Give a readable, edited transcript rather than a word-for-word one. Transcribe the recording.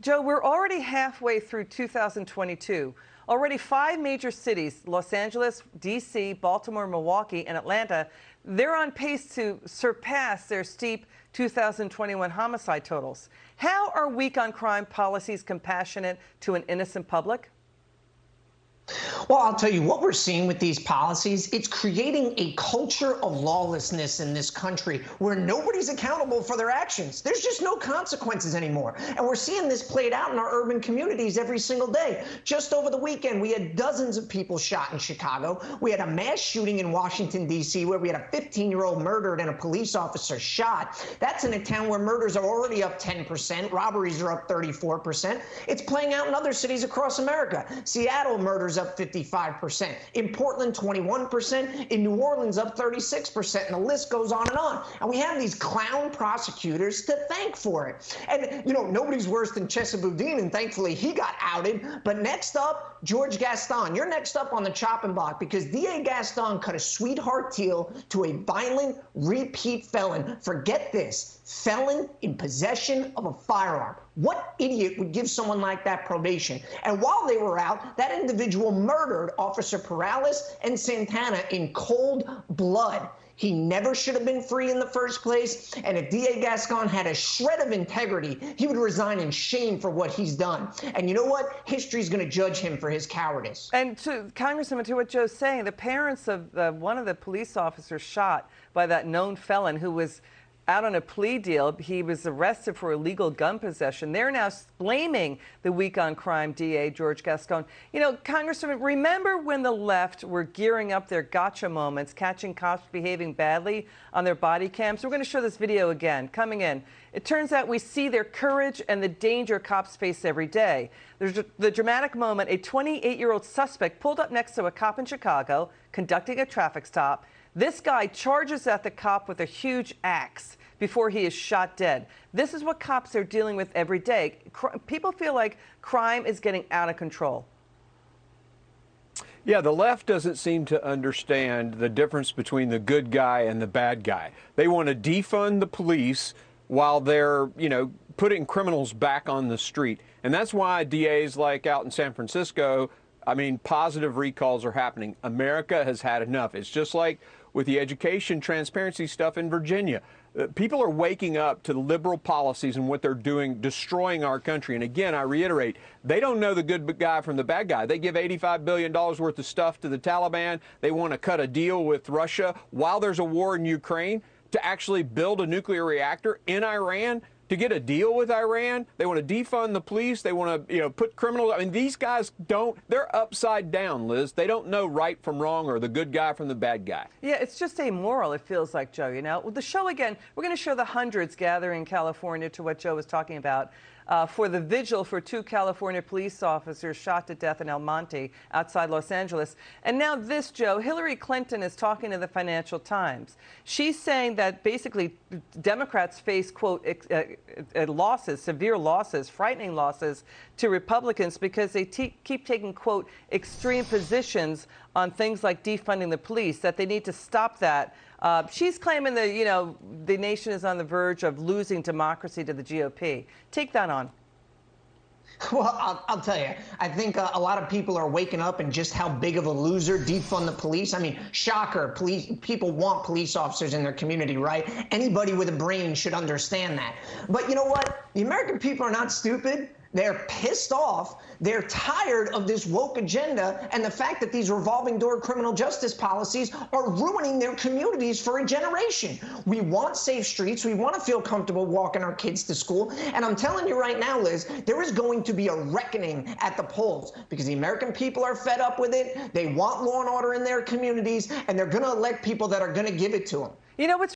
Joe, we're already halfway through 2022. Already 5 major cities, Los Angeles, D.C., Baltimore, Milwaukee, and Atlanta, they're on pace to surpass their steep 2021 homicide totals. How are weak on crime policies compassionate to an innocent public? Well, I'll tell you what we're seeing with these policies. It's creating a culture of lawlessness in this country where nobody's accountable for their actions. There's just no consequences anymore. And we're seeing this played out in our urban communities every single day. Just over the weekend, we had dozens of people shot in Chicago. We had a mass shooting in Washington, D.C., where we had a 15-year-old murdered and a police officer shot. That's in a town where murders are already up 10%, robberies are up 34%. It's playing out in other cities across America. Seattle murders up 55%. In Portland, 21%. In New Orleans, up 36%. And the list goes on and on. And we have these clown prosecutors to thank for it. And, you know, nobody's worse than Chesa Boudin, and thankfully he got outed. But next up, George Gaston. You're next up on the chopping block because D.A. Gaston cut a sweetheart deal to a violent repeat felon. Forget this. Felon in possession of a firearm. What idiot would give someone like that probation? And while they were out, that individual murdered Officer Perales and Santana in cold blood. He never should have been free in the first place. And if D.A. Gaston had a shred of integrity, he would resign in shame for what he's done. And you know what? History's going to judge him for his cowardice. And to Congressman, to what Joe's saying, the parents of one of the police officers shot by that known felon who was out on a plea deal. He was arrested for illegal gun possession. They're now blaming the weak on crime DA, George Gaston. You know, Congressman, remember when the left were gearing up their gotcha moments, catching cops behaving badly on their body cams? We're going to show this video again. Coming in. It turns out we see their courage and the danger cops face every day. There's the dramatic moment. A 28-year-old suspect pulled up next to a cop in Chicago, conducting a traffic stop. This guy charges at the cop with a huge axe before he is shot dead. This is what cops are dealing with every day. People feel like crime is getting out of control. Yeah, the left doesn't seem to understand the difference between the good guy and the bad guy. They want to defund the police while they're, putting criminals back on the street. And that's why DAs like out in San Francisco, positive recalls are happening. America has had enough. It's just like with the education transparency stuff in Virginia. People are waking up to the liberal policies and what they're doing, destroying our country. And again, I reiterate, they don't know the good guy from the bad guy. They give $85 billion worth of stuff to the Taliban. They want to cut a deal with Russia while there's a war in Ukraine to actually build a nuclear reactor in Iran. To get a deal with Iran, they want to defund the police. They want to, put criminals. these guys they're upside down, Liz. They don't know right from wrong or the good guy from the bad guy. Yeah, it's just amoral, it feels like, Joe, Well, the show again, we're going to show the hundreds gathering in California to what Joe was talking about. For the vigil for 2 California police officers shot to death in El Monte outside Los Angeles. And now this, Joe, Hillary Clinton is talking to the Financial Times. She's saying that basically Democrats face, quote, losses, severe losses, frightening losses to Republicans because they keep taking, quote, extreme positions on things like defunding the police, that they need to stop that. She's claiming that, the nation is on the verge of losing democracy to the GOP. Take that on. Well, I'll tell you, I think a lot of people are waking up and just how big of a loser defund the police. Shocker, people want police officers in their community, right? Anybody with a brain should understand that. But you know what? The American people are not stupid. They're pissed off. They're tired of this woke agenda and the fact that these revolving door criminal justice policies are ruining their communities for a generation. We want safe streets. We want to feel comfortable walking our kids to school. And I'm telling you right now, Liz, there is going to be a reckoning at the polls because the American people are fed up with it. They want law and order in their communities, and they're going to elect people that are going to give it to them. What's